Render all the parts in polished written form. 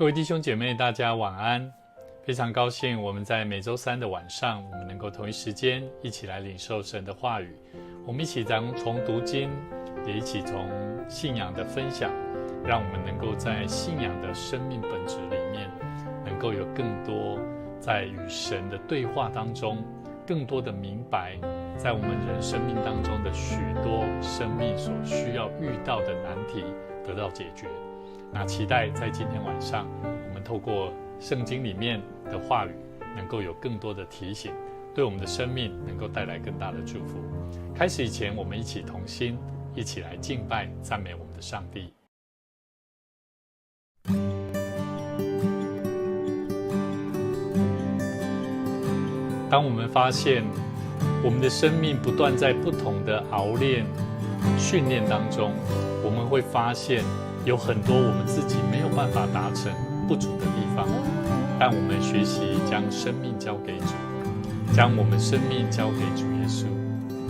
各位弟兄姐妹，大家晚安。非常高兴我们在每周三的晚上，我们能够同一时间一起来领受神的话语。我们一起从读经，也一起从信仰的分享，让我们能够在信仰的生命本质里面，能够有更多在与神的对话当中，更多的明白在我们人生命当中的许多生命所需要遇到的难题得到解决。那期待在今天晚上，我们透过圣经里面的话语，能够有更多的提醒，对我们的生命能够带来更大的祝福。开始以前，我们一起同心，一起来敬拜赞美我们的上帝。当我们发现我们的生命不断在不同的熬炼训练当中，我们会发现有很多我们自己没有办法达成不足的地方，但我们学习将生命交给主，将我们生命交给主耶稣。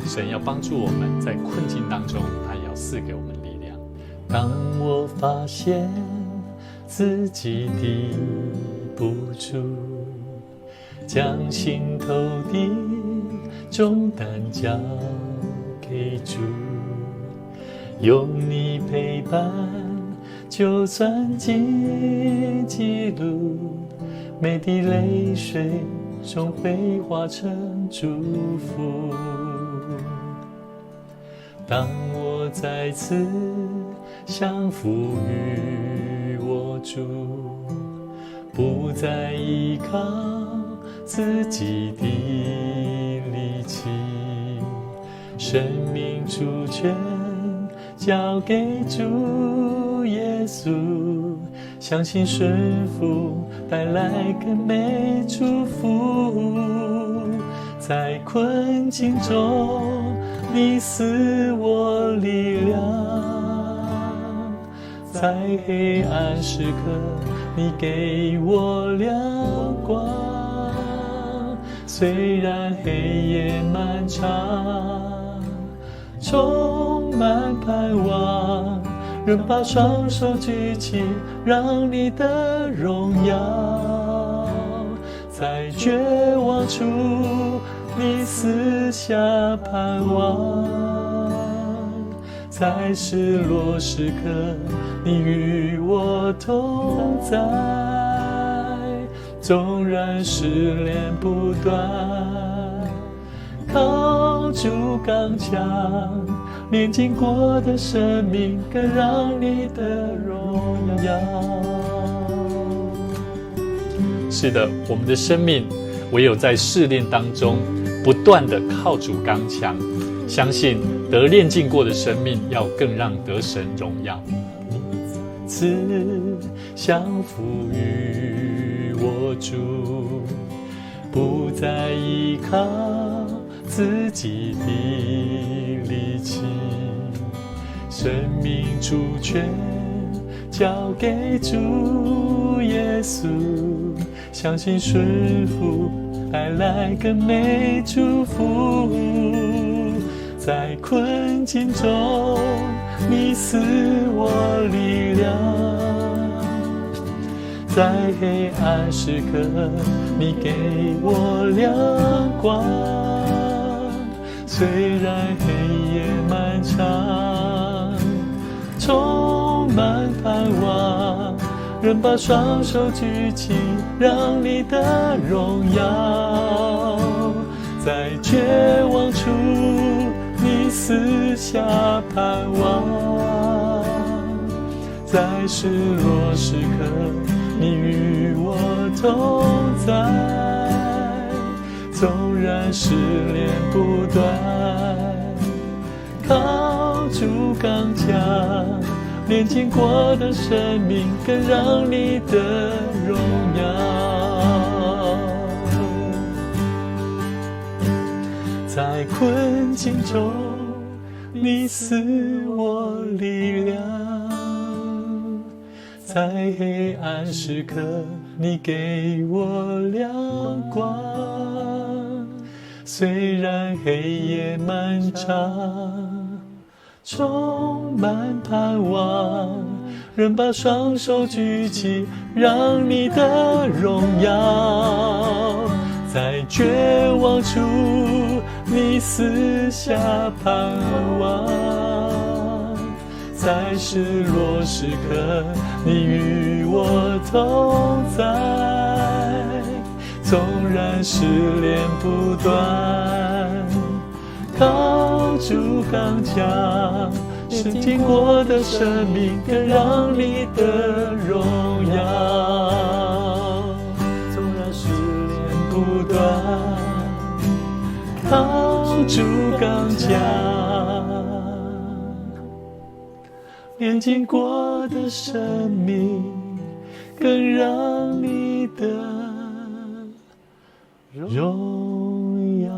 神要帮助我们在困境当中，他也要赐给我们力量。当我发现自己抵不住，将心头的重担交给主，有你陪伴，就算荆棘路，每滴泪水终会化成祝福。当我再次降服于我主，不再依靠自己的力气，生命主权交给主耶稣，相信顺服带来更美祝福。在困境中你赐我力量，在黑暗时刻你给我亮光。虽然黑夜漫长，充满盼望，仍把双手举起，让你的荣耀。在绝望处你赐下盼望，在失落时刻你与我同在。纵然失恋不断，靠主刚强，炼尽过的生命更让你的荣耀。是的，我们的生命唯有在试炼当中不断的靠主刚强，相信得炼尽过的生命要更让得神荣耀。赐降服于我主，不再依靠自己的力气，生命主权交给主耶稣，相信顺服带来更美祝福。在困境中你赐我力量，在黑暗时刻你给我亮光。虽然黑夜漫长，充满盼望，仍把双手举起，让你的荣耀。在绝望处你赐下盼望，在失落时刻你与我同在。纵然失恋不断，靠主刚强，炼尽过的生命更让你的荣耀。在困境中你赐我力量，在黑暗时刻你给我亮光。虽然黑夜漫长，充满盼望，仍把双手举起，让你的荣耀在绝望处你私下盼望，在失落时刻你与我同在，纵然失恋不断，靠住刚强，是经过的生命更让你的荣耀。纵然失恋不断，靠住刚强，连经过的生命更让你的荣耀。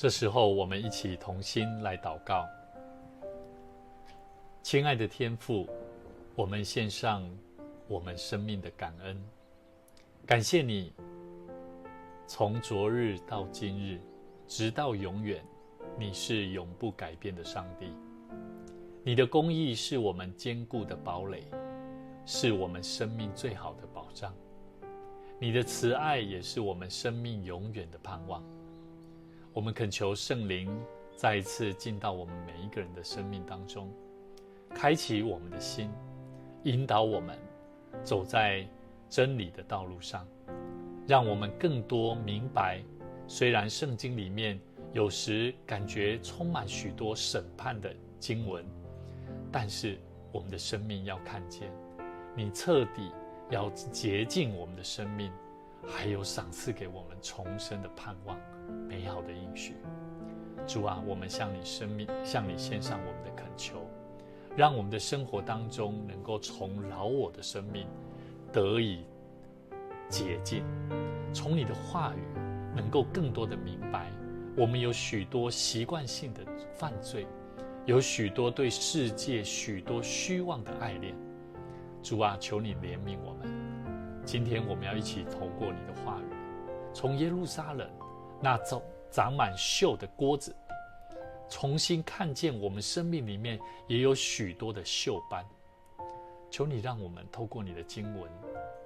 这时候，我们一起同心来祷告。亲爱的天父，我们献上我们生命的感恩，感谢你从昨日到今日，直到永远，你是永不改变的上帝。你的公义是我们坚固的堡垒，是我们生命最好的保障。你的慈爱也是我们生命永远的盼望。我们恳求圣灵再一次进到我们每一个人的生命当中，开启我们的心，引导我们走在真理的道路上，让我们更多明白，虽然圣经里面有时感觉充满许多审判的经文，但是我们的生命要看见你彻底要洁净我们的生命，还有赏赐给我们重生的盼望，美好的应许。主啊，我们向你献上我们的恳求，让我们的生活当中能够从老我的生命得以洁净，从你的话语能够更多的明白，我们有许多习惯性的犯罪，有许多对世界许多虚妄的爱恋。主啊，求你怜悯我们。今天我们要一起透过你的话语，从耶路撒冷那长满锈的锅子，重新看见我们生命里面也有许多的锈斑。求你让我们透过你的经文，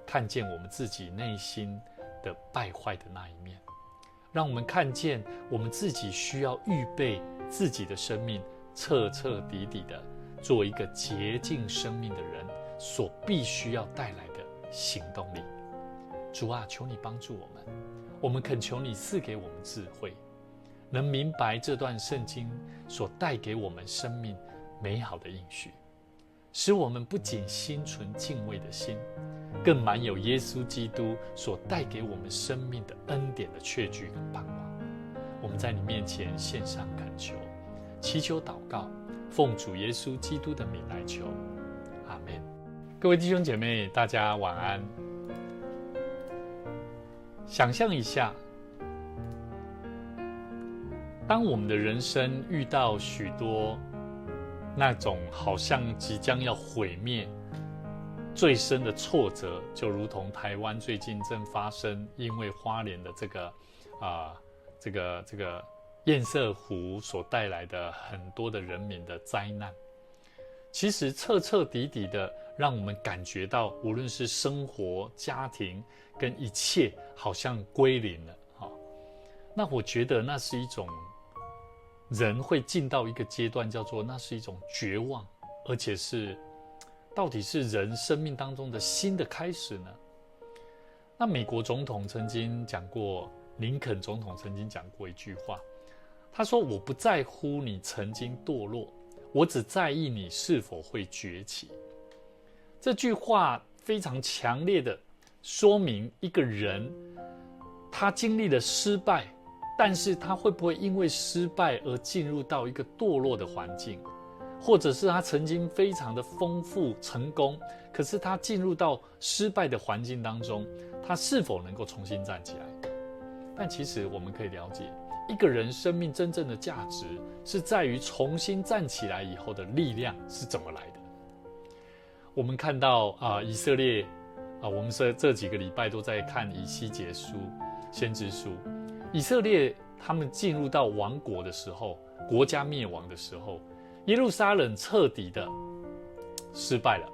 看见我们自己内心的败坏的那一面，让我们看见我们自己需要预备自己的生命，彻彻底底的做一个洁净生命的人所必须要带来的行动力。主啊，求你帮助我们，我们恳求你赐给我们智慧，能明白这段圣经所带给我们生命美好的应许，使我们不仅心存敬畏的心，更满有耶稣基督所带给我们生命的恩典的确据跟盼望。我们在你面前献上恳求，祈求祷告，奉主耶稣基督的名来求，阿们。各位弟兄姐妹，大家晚安。想象一下，当我们的人生遇到许多那种好像即将要毁灭最深的挫折，就如同台湾最近正发生因为花莲的这个堰塞湖所带来的很多的人民的灾难，其实彻彻底底的让我们感觉到，无论是生活、家庭跟一切好像归零了。那我觉得那是一种人会进到一个阶段，叫做那是一种绝望，而且是到底是人生命当中的新的开始呢？那美国总统曾经讲过，林肯总统曾经讲过一句话，他说：我不在乎你曾经堕落，我只在意你是否会崛起。这句话非常强烈的说明一个人他经历了失败，但是他会不会因为失败而进入到一个堕落的环境，或者是他曾经非常的丰富成功，可是他进入到失败的环境当中，他是否能够重新站起来？但其实我们可以了解，一个人生命真正的价值是在于重新站起来以后的力量是怎么来的。我们看到以色列我们这几个礼拜都在看以西结书、先知书。以色列他们进入到亡国的时候，国家灭亡的时候，耶路撒冷彻底的失败了。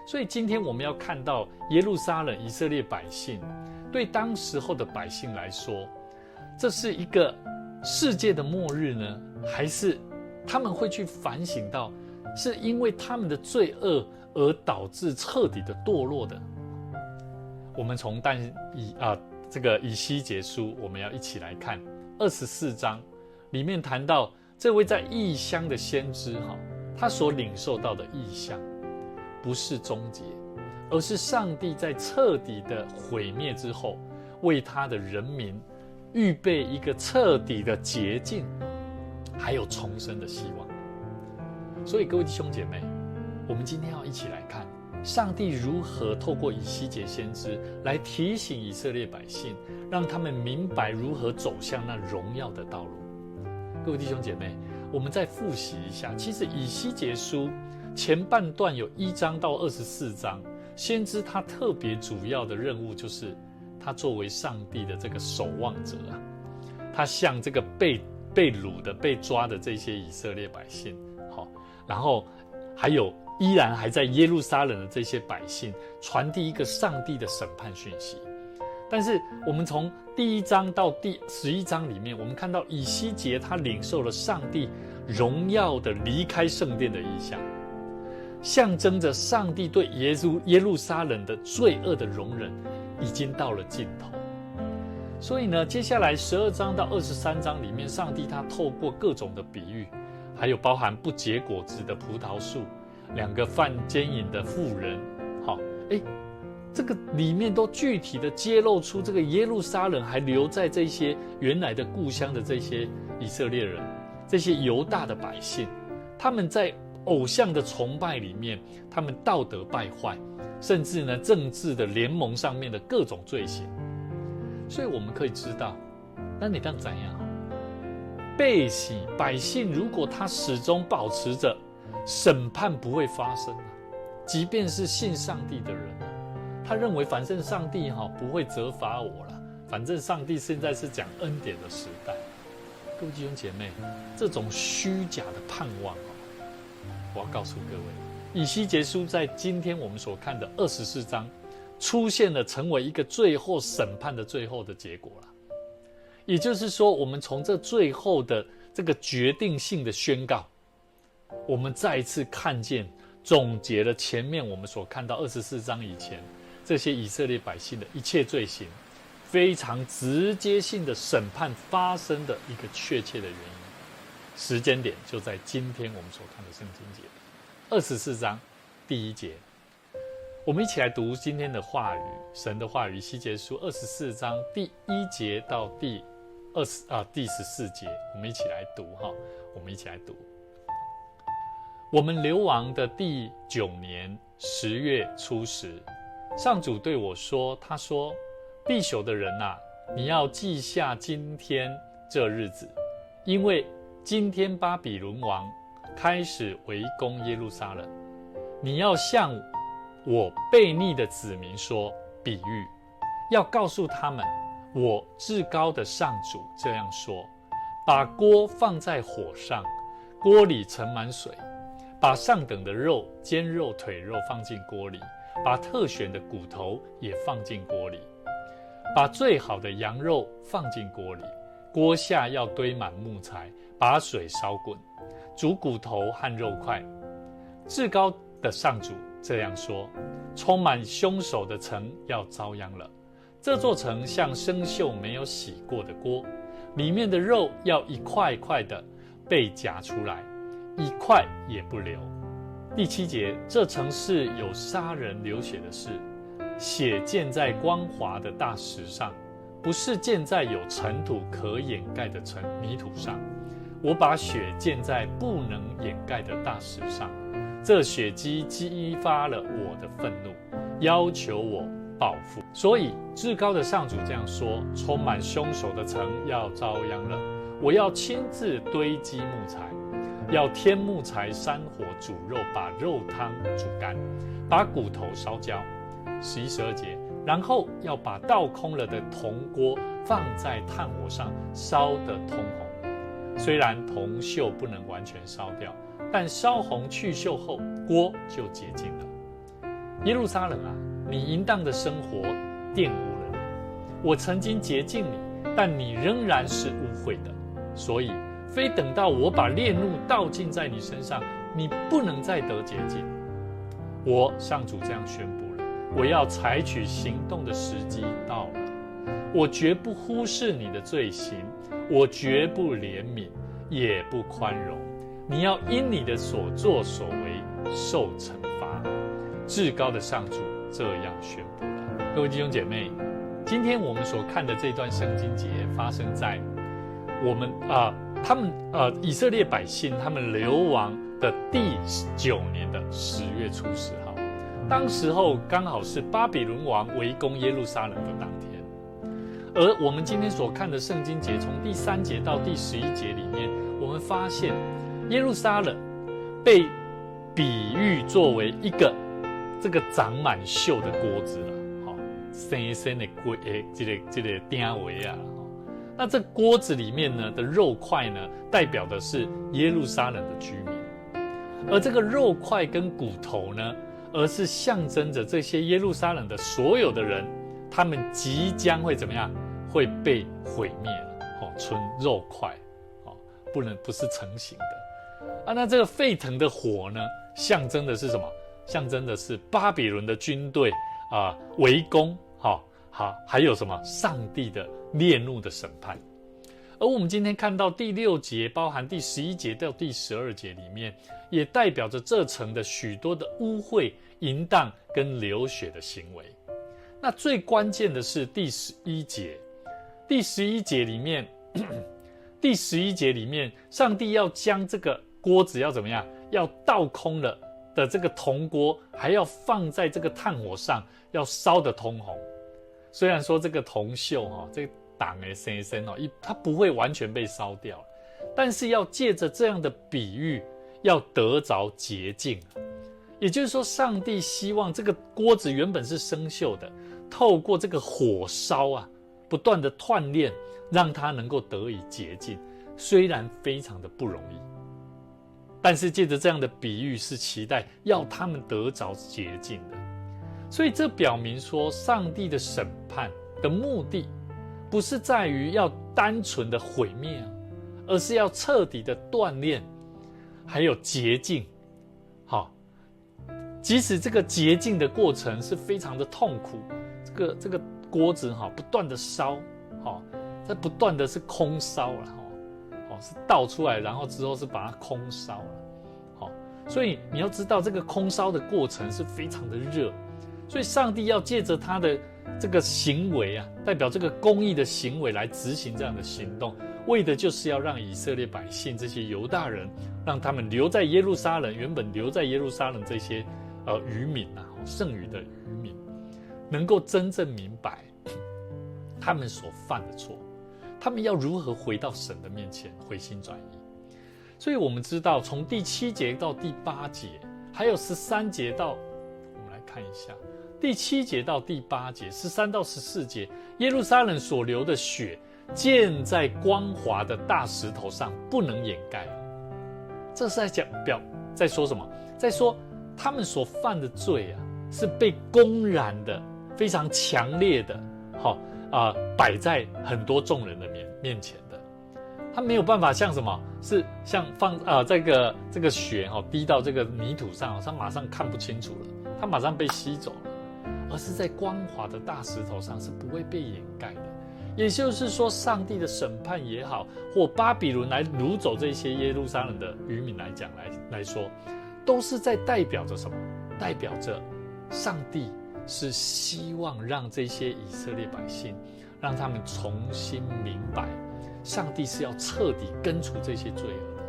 所以今天我们要看到耶路撒冷以色列百姓，对当时候的百姓来说，这是一个世界的末日呢，还是他们会去反省到，是因为他们的罪恶而导致彻底的堕落的？我们从这个以西结书，我们要一起来看24章，里面谈到这位在异乡的先知他所领受到的异象，不是终结，而是上帝在彻底的毁灭之后，为他的人民预备一个彻底的洁净，还有重生的希望。所以各位弟兄姐妹，我们今天要一起来看上帝如何透过以西结先知来提醒以色列百姓，让他们明白如何走向那荣耀的道路。各位弟兄姐妹，我们再复习一下，其实以西结书前半段有1章到24章，先知他特别主要的任务就是他作为上帝的这个守望者他向这个被掳的、被抓的这些以色列百姓然后还有依然还在耶路撒冷的这些百姓传递一个上帝的审判讯息。但是我们从第1章到第11章里面，我们看到以西结他领受了上帝荣耀的离开圣殿的意象，象征着上帝对耶路撒冷的罪恶的容忍已经到了尽头。所以呢，接下来12章到23章里面，上帝他透过各种的比喻，还有包含不结果子的葡萄树，2个犯奸淫的妇人，这个里面都具体的揭露出这个耶路撒冷还留在这些原来的故乡的这些以色列人，这些犹大的百姓，他们在偶像的崇拜里面，他们道德败坏，甚至呢政治的联盟上面的各种罪行。所以我们可以知道，那你当怎样？百姓如果他始终保持着审判不会发生即便是信上帝的人他认为反正上帝不会责罚我了，反正上帝现在是讲恩典的时代。各位弟兄姐妹，这种虚假的盼望我要告诉各位，以西结书在今天我们所看的24章出现了，成为一个最后审判的最后的结果了。也就是说，我们从这最后的这个决定性的宣告，我们再一次看见总结了前面我们所看到24章以前这些以色列百姓的一切罪行，非常直接性的审判发生的一个确切的原因。时间点就在今天我们所看的圣经节24章第1节。我们一起来读今天的话语，神的话语，以西结书24章第1节到第14节，我们一起来读我们一起来读。我们流亡的第9年10月初时，上主对我说，他说，必朽的人你要记下今天这日子，因为今天巴比伦王开始围攻耶路撒冷。你要向我悖逆的子民说比喻，要告诉他们，我至高的上主这样说，把锅放在火上，锅里盛满水，把上等的肉、肩肉、腿肉放进锅里，把特选的骨头也放进锅里，把最好的羊肉放进锅里，锅下要堆满木材，把水烧滚，煮骨头和肉块。至高的上主这样说，充满凶手的城要遭殃了。这座城像生锈没有洗过的锅，里面的肉要一块一块的被夹出来，一块也不留。第7节，这城市有杀人流血的事，血溅在光滑的大石上，不是溅在有尘土可掩盖的泥土上。我把血溅在不能掩盖的大石上，这血迹激发了我的愤怒，要求我报复。所以至高的上主这样说，充满凶手的城要遭殃了。我要亲自堆积木材，要添木材山火煮肉，把肉汤煮干，把骨头烧焦，11、12节，然后要把倒空了的铜锅放在炭火上烧得通红。虽然铜锈不能完全烧掉，但烧红去锈后，锅就洁净了。耶路撒冷啊，你淫荡的生活玷污了你。我曾经洁净你，但你仍然是污秽的，所以非等到我把烈怒倒尽在你身上，你不能再得洁净。我上主这样宣布了，我要采取行动的时机到了。我绝不忽视你的罪行，我绝不怜悯，也不宽容。你要因你的所作所为受惩罚。至高的上主这样宣布了。各位弟兄姐妹，今天我们所看的这段圣经节发生在我们以色列百姓他们流亡的第9年的10月初10号，当时候刚好是巴比伦王围攻耶路撒冷的当天。而我们今天所看的圣经节，从第3节到第11节里面，我们发现耶路撒冷被比喻作为一个这个长满锈的锅子了，生生的锅这个鼎围啊。那这锅子里面呢的肉块呢，代表的是耶路撒冷的居民，而这个肉块跟骨头呢，而是象征着这些耶路撒冷的所有的人，他们即将会怎么样？会被毁灭了，纯肉块，不是成型的。那这个沸腾的火呢，象征的是什么？象征的是巴比伦的军队围攻，还有什么？上帝的烈怒的审判。而我们今天看到第6节，包含第11节到第12节里面，也代表着这城的许多的污秽、淫荡跟流血的行为。那最关键的是第11节，第11节里面，第11节里面，上帝要将这个锅子要怎么样？要倒空了的这个铜锅，还要放在这个炭火上，要烧得通红。虽然说这个铜锈这个党的生生它不会完全被烧掉，但是要借着这样的比喻，要得着洁净。也就是说，上帝希望这个锅子原本是生锈的，透过这个火烧不断的锻炼，让它能够得以洁净。虽然非常的不容易，但是借着这样的比喻，是期待要他们得着洁净的。所以这表明说，上帝的审判的目的不是在于要单纯的毁灭，而是要彻底的锻炼，还有洁净。即使这个洁净的过程是非常的痛苦，这个锅子不断的烧，这不断的是空烧了，是倒出来，然后之后是把它空烧了，所以你要知道这个空烧的过程是非常的热。所以上帝要借着他的这个行为代表这个公义的行为来执行这样的行动，为的就是要让以色列百姓这些犹大人，让他们留在耶路撒冷，原本留在耶路撒冷这些渔民剩余的渔民，能够真正明白他们所犯的错，他们要如何回到神的面前回心转意。所以我们知道，从第7节到第8节，还有13节到，我们来看一下。第7节到第8节，13到14节，耶路撒冷所流的血溅在光滑的大石头上，不能掩盖。这是在说什么？在说他们所犯的罪是被公然的、非常强烈的，摆在很多众人的面前的。他没有办法像什么？是像放这个血滴到这个泥土上，他马上看不清楚了，他马上被吸走了。而是在光滑的大石头上，是不会被掩盖的。也就是说，上帝的审判也好，或巴比伦来掳走这些耶路撒冷的渔民来说，都是在代表着什么？代表着上帝是希望让这些以色列百姓，让他们重新明白，上帝是要彻底根除这些罪恶的。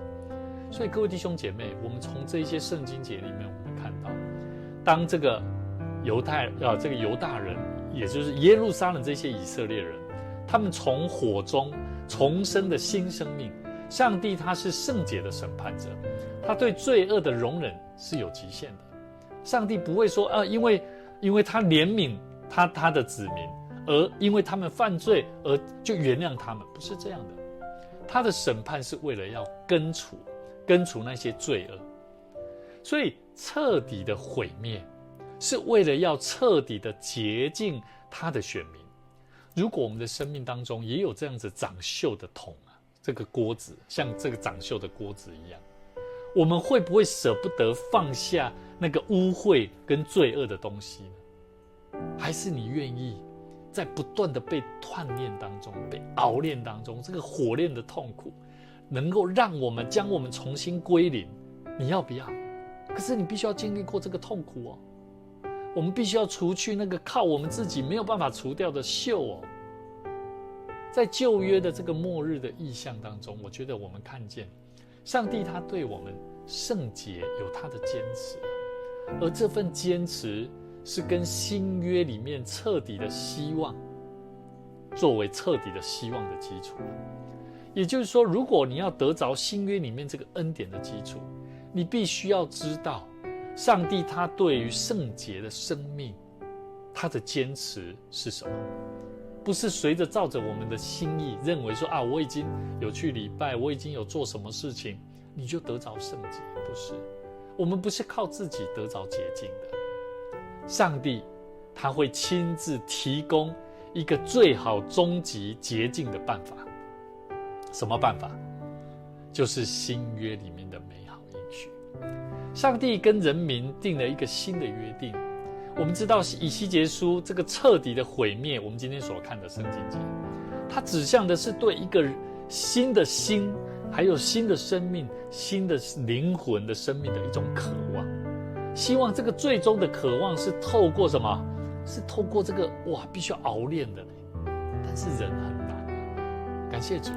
所以各位弟兄姐妹，我们从这些圣经节里面，我们看到，当这个犹大人，也就是耶路撒冷这些以色列人，他们从火中重生的新生命，上帝他是圣洁的审判者，他对罪恶的容忍是有极限的，上帝不会说因为他怜悯他的子民，而因为他们犯罪而就原谅他们，不是这样的。他的审判是为了要根除那些罪恶，所以彻底的毁灭是为了要彻底的洁净他的选民。如果我们的生命当中也有这样子长锈的桶这个锅子像这个长锈的锅子一样，我们会不会舍不得放下那个污秽跟罪恶的东西呢？还是你愿意在不断的被锻炼当中，被熬炼当中，这个火炼的痛苦能够让我们将我们重新归零？你要不要？可是你必须要经历过这个痛苦哦。我们必须要除去那个靠我们自己没有办法除掉的锈哦。在旧约的这个末日的意象当中，我觉得我们看见上帝他对我们圣洁有他的坚持，而这份坚持是跟新约里面彻底的希望作为彻底的希望的基础。也就是说，如果你要得着新约里面这个恩典的基础，你必须要知道上帝他对于圣洁的生命他的坚持是什么。不是随着照着我们的心意认为说我已经有去礼拜，我已经有做什么事情你就得着圣洁，不是。我们不是靠自己得着洁净的，上帝他会亲自提供一个最好终极洁净的办法。什么办法？就是新约里面的美好应许。上帝跟人民定了一个新的约定。我们知道以西结书这个彻底的毁灭，我们今天所看的圣经节，它指向的是对一个新的心，还有新的生命、新的灵魂的生命的一种渴望。希望这个最终的渴望是透过什么？是透过这个必须要熬炼的。但是人很难。感谢主，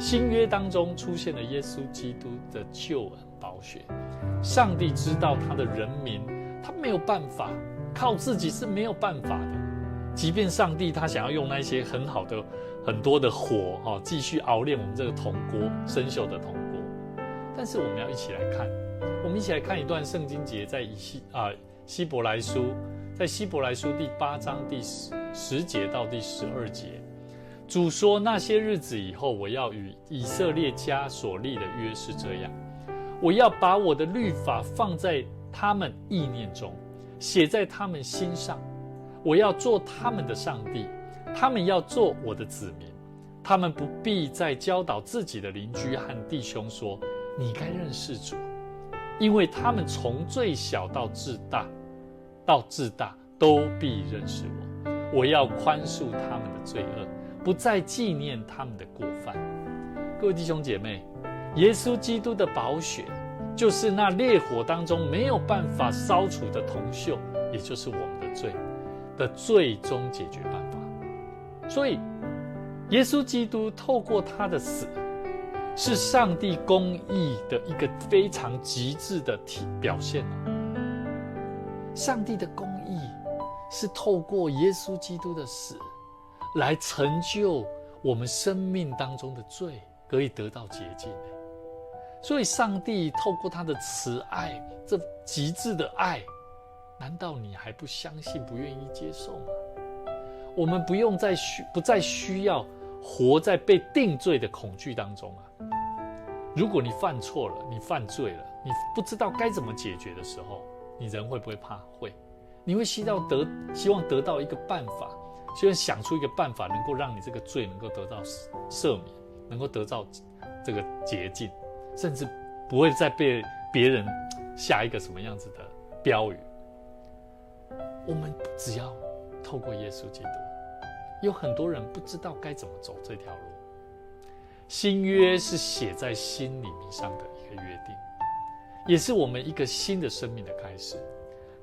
新约当中出现了耶稣基督的救恩宝血。上帝知道他的人民，他没有办法靠自己是没有办法的。即便上帝他想要用那些很多的火继续熬炼我们这个铜锅，生锈的铜锅，但是我们要一起来看，我们一起来看一段圣经节，在希伯来书，在希伯来书第8章第10节到第12节，主说：那些日子以后，我要与以色列家所立的约是这样，我要把我的律法放在他们意念中，写在他们心上。我要做他们的上帝，他们要做我的子民。他们不必再教导自己的邻居和弟兄说：你该认识主，因为他们从最小到至大都必认识我。我要宽恕他们的罪恶，不再纪念他们的过犯。各位弟兄姐妹，耶稣基督的宝血就是那烈火当中没有办法烧除的铜锈，也就是我们的罪的最终解决办法。所以耶稣基督透过他的死，是上帝公义的一个非常极致的表现。上帝的公义是透过耶稣基督的死来成就我们生命当中的罪可以得到洁净。所以上帝透过他的慈爱，这极致的爱，难道你还不相信、不愿意接受吗？我们不再需要活在被定罪的恐惧当中。如果你犯错了，你犯罪了，你不知道该怎么解决的时候，你人会不会怕？会。你会希望得到一个办法，希望想出一个办法，能够让你这个罪能够得到赦免，能够得到这个洁净，甚至不会再被别人下一个什么样子的标语。我们只要透过耶稣基督，有很多人不知道该怎么走这条路。新约是写在心里面上的一个约定，也是我们一个新的生命的开始。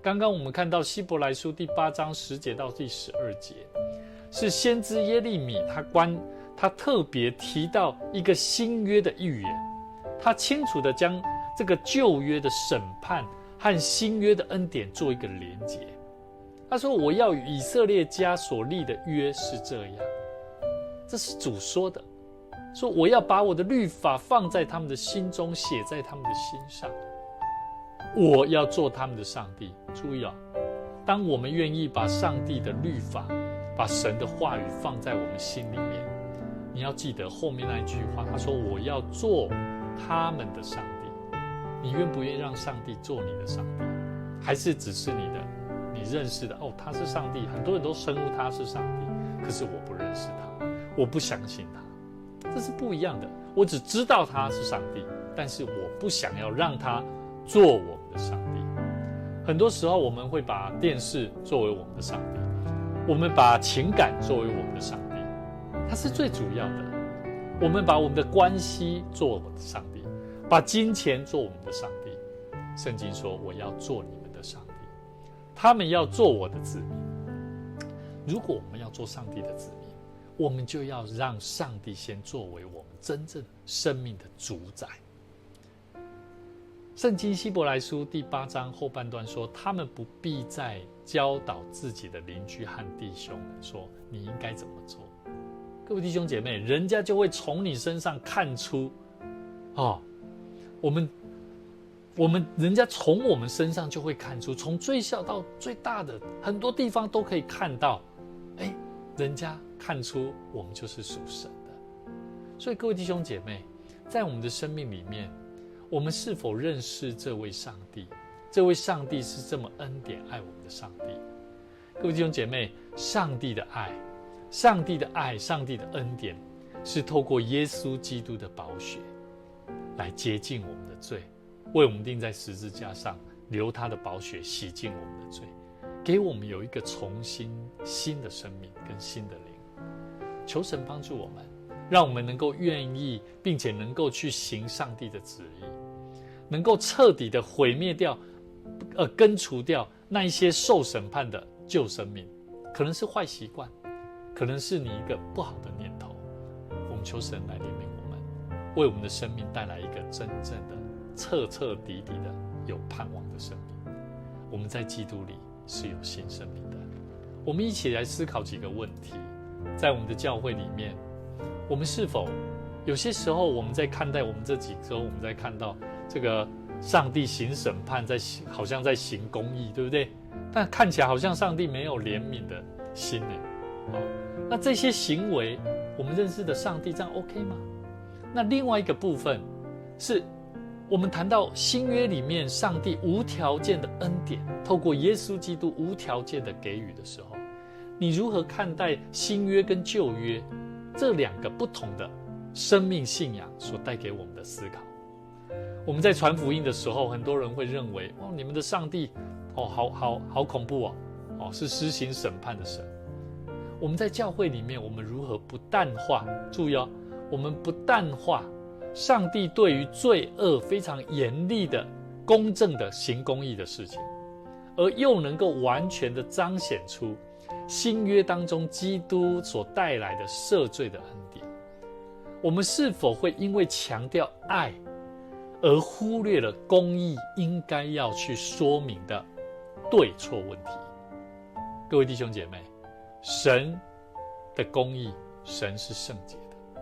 刚刚我们看到希伯来书第8章10节到第12节，是先知耶利米他特别提到一个新约的预言，他清楚地将这个旧约的审判和新约的恩典做一个连结。他说：我要与以色列家所立的约是这样，这是主说的，说我要把我的律法放在他们的心中，写在他们的心上。我要做他们的上帝。注意当我们愿意把上帝的律法，把神的话语放在我们心里面，你要记得后面那一句话，他说我要做他们的上帝。你愿不愿意让上帝做你的上帝？还是只是你认识的他是上帝，很多人都称呼他是上帝，可是我不认识他，我不相信他，这是不一样的。我只知道他是上帝，但是我不想要让他做我们的上帝。很多时候我们会把电视作为我们的上帝，我们把情感作为我们的上帝，它是最主要的。我们把我们的关系做我们的上帝，把金钱做我们的上帝。圣经说我要做你们的上帝，他们要做我的子民。如果我们要做上帝的子民，我们就要让上帝先作为我们真正生命的主宰。圣经希伯来书第8章后半段说，他们不必再教导自己的邻居和弟兄们说你应该怎么做。各位弟兄姐妹，人家就会从你身上看出人家从我们身上就会看出，从最小到最大的很多地方都可以看到，人家看出我们就是属神的。所以各位弟兄姐妹，在我们的生命里面，我们是否认识这位上帝？这位上帝是这么恩典爱我们的上帝。各位弟兄姐妹，上帝的爱，上帝的恩典，是透过耶稣基督的宝血来洁净我们的罪，为我们钉在十字架上，流他的宝血洗净我们的罪，给我们有一个重新新的生命跟新的灵。求神帮助我们，让我们能够愿意，并且能够去行上帝的旨意，能够彻底的毁灭掉根除掉那一些受审判的旧生命，可能是坏习惯，可能是你一个不好的念头。我们求神来怜悯我们，为我们的生命带来一个真正的彻彻底底的有盼望的生命。我们在基督里是有新生命的。我们一起来思考几个问题。在我们的教会里面，我们是否有些时候我们在看待我们这几周，我们在看到这个上帝行审判，好像在行公义，对不对？但看起来好像上帝没有怜悯的心呢。那这些行为，我们认识的上帝这样 OK 吗？那另外一个部分是，我们谈到新约里面上帝无条件的恩典，透过耶稣基督无条件的给予的时候，你如何看待新约跟旧约这两个不同的生命信仰所带给我们的思考？我们在传福音的时候，很多人会认为你们的上帝好恐怖是施行审判的神。我们在教会里面，我们如何不淡化？注意我们不淡化上帝对于罪恶非常严厉的公正的行公义的事情，而又能够完全的彰显出新约当中基督所带来的赦罪的恩典。我们是否会因为强调爱而忽略了公义应该要去说明的对错问题？各位弟兄姐妹，神的公义，神是圣洁的，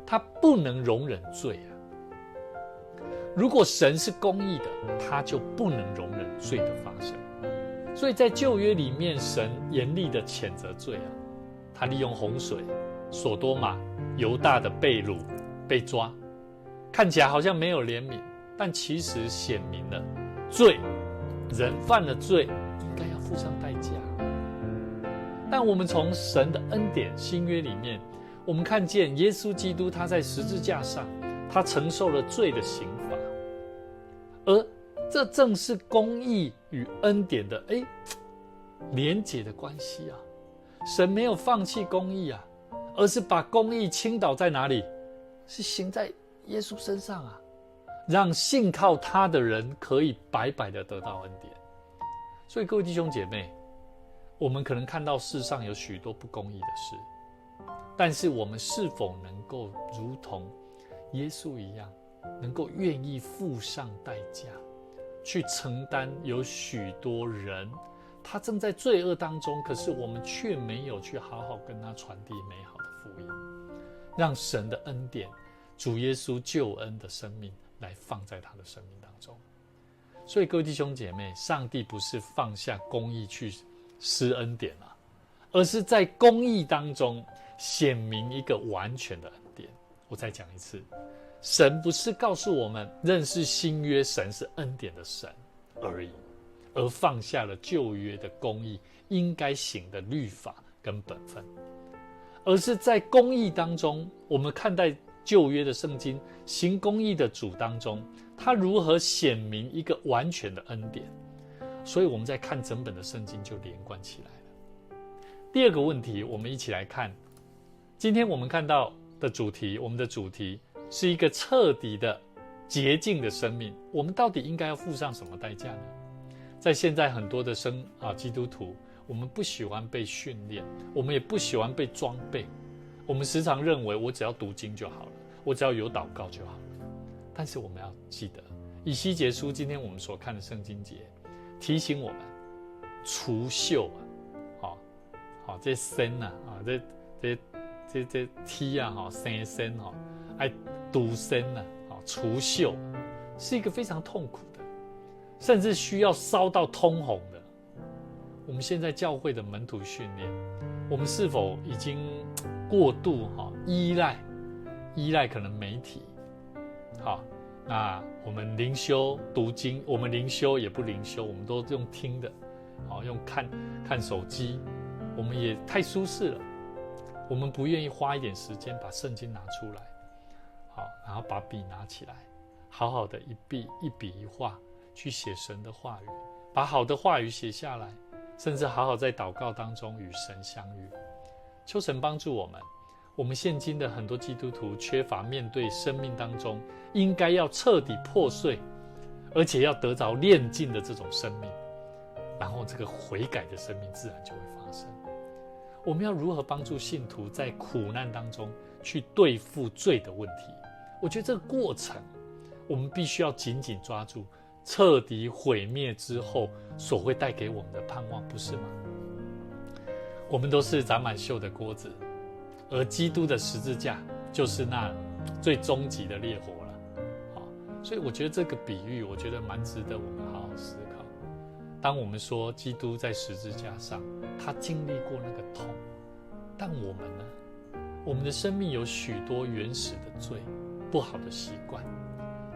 他不能容忍罪如果神是公义的，他就不能容忍罪的发生。所以在旧约里面，神严厉的谴责罪他利用洪水，所多玛、犹大的被掳被抓，看起来好像没有怜悯，但其实显明了罪，人犯了罪应该要付上代价。但我们从神的恩典新约里面，我们看见耶稣基督他在十字架上，他承受了罪的刑罚，而这正是公义与恩典的连结的关系神没有放弃公义而是把公义倾倒在哪里？是行在耶稣身上让信靠他的人可以白白的得到恩典。所以各位弟兄姐妹，我们可能看到世上有许多不公义的事，但是我们是否能够如同耶稣一样，能够愿意付上代价去承担有许多人他正在罪恶当中，可是我们却没有去好好跟他传递美好的福音，让神的恩典，主耶稣救恩的生命来放在他的生命当中。所以各位弟兄姐妹，上帝不是放下公义去施恩典啊，而是在公义当中显明一个完全的恩典。我再讲一次，神不是告诉我们认识新约神是恩典的神而已，而放下了旧约的公义应该行的律法跟本分，而是在公义当中，我们看待旧约的圣经行公义的主当中，他如何显明一个完全的恩典。所以我们在看整本的圣经就连贯起来了。第二个问题，我们一起来看今天我们看到的主题，我们的主题是一个彻底的洁净的生命，我们到底应该要付上什么代价呢？在现在很多的基督徒，我们不喜欢被训练，我们也不喜欢被装备，我们时常认为我只要读经就好了，我只要有祷告就好了。但是我们要记得，以西结书今天我们所看的圣经节提醒我们，除锈这身这踢生爱毒身除锈是一个非常痛苦的，甚至需要烧到通红的。我们现在教会的门徒训练，我们是否已经过度依赖可能媒体？那我们灵修读经，我们灵修也不灵修，我们都用听的，用看手机，我们也太舒适了。我们不愿意花一点时间把圣经拿出来，然后把笔拿起来，好好的一笔一画去写神的话语，把好的话语写下来，甚至好好在祷告当中与神相遇。求神帮助我们。我们现今的很多基督徒缺乏面对生命当中应该要彻底破碎，而且要得着炼净的这种生命，然后这个悔改的生命自然就会发生。我们要如何帮助信徒在苦难当中去对付罪的问题？我觉得这个过程我们必须要紧紧抓住彻底毁灭之后所会带给我们的盼望，不是吗？我们都是长满锈的锅子，而基督的十字架就是那最终极的烈火了。所以我觉得这个比喻，我觉得蛮值得我们好好思考。当我们说基督在十字架上，他经历过那个痛，但我们呢？我们的生命有许多原始的罪，不好的习惯。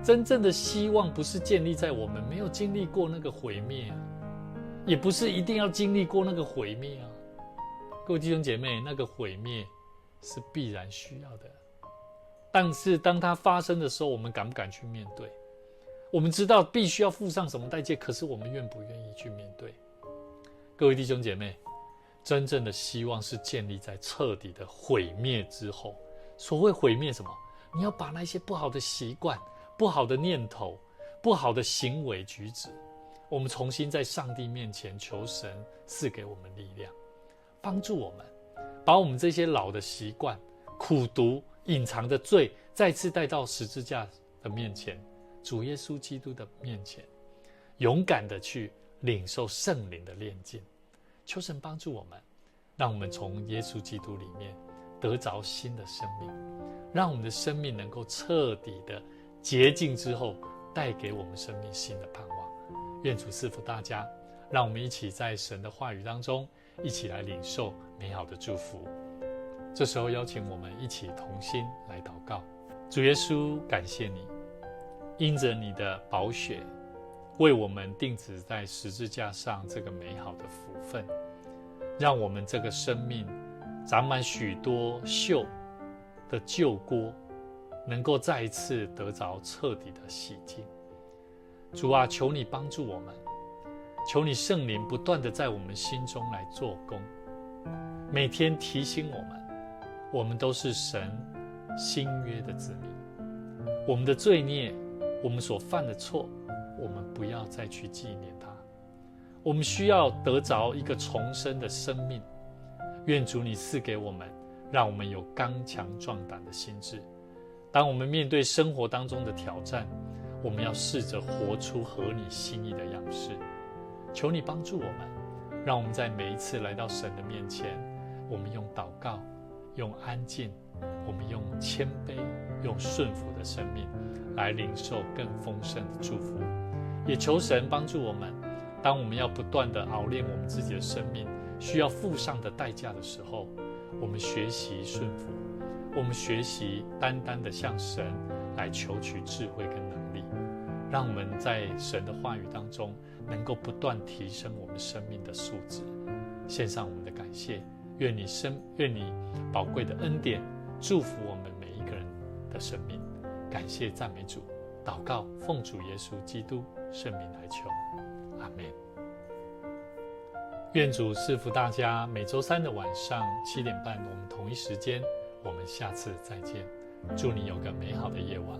真正的希望不是建立在我们没有经历过那个毁灭也不是一定要经历过那个毁灭各位弟兄姐妹，那个毁灭是必然需要的，但是当它发生的时候，我们敢不敢去面对？我们知道必须要付上什么代价，可是我们愿不愿意去面对？各位弟兄姐妹，真正的希望是建立在彻底的毁灭之后。所谓毁灭什么？你要把那些不好的习惯、不好的念头、不好的行为举止，我们重新在上帝面前求神赐给我们力量，帮助我们把我们这些老的习惯、苦毒、隐藏的罪再次带到十字架的面前，主耶稣基督的面前，勇敢的去领受圣灵的炼净。求神帮助我们，让我们从耶稣基督里面得着新的生命，让我们的生命能够彻底的洁净之后，带给我们生命新的盼望。愿主赐福大家，让我们一起在神的话语当中一起来领受美好的祝福。这时候邀请我们一起同心来祷告。主耶稣，感谢你，因着你的宝血为我们钉子在十字架上这个美好的福分，让我们这个生命长满许多锈的旧锅能够再一次得着彻底的洗净。主啊，求你帮助我们，求你圣灵不断的在我们心中来做工，每天提醒我们，我们都是神新约的子民，我们的罪孽，我们所犯的错，我们不要再去纪念它。我们需要得着一个重生的生命，愿主你赐给我们，让我们有刚强壮胆的心志。当我们面对生活当中的挑战，我们要试着活出合你心意的样式。求你帮助我们，让我们在每一次来到神的面前，我们用祷告，用安静，我们用谦卑，用顺服的生命来领受更丰盛的祝福。也求神帮助我们，当我们要不断的熬练我们自己的生命，需要付上的代价的时候，我们学习顺服，我们学习单单的向神来求取智慧跟能力，让我们在神的话语当中能够不断提升我们生命的素质。献上我们的感谢，愿你宝贵的恩典祝福我们每一个人的生命。感谢赞美主，祷告奉主耶稣基督圣名来求，阿们。愿主赐福大家，每周三的晚上7点半，我们同一时间，我们下次再见。祝你有个美好的夜晚。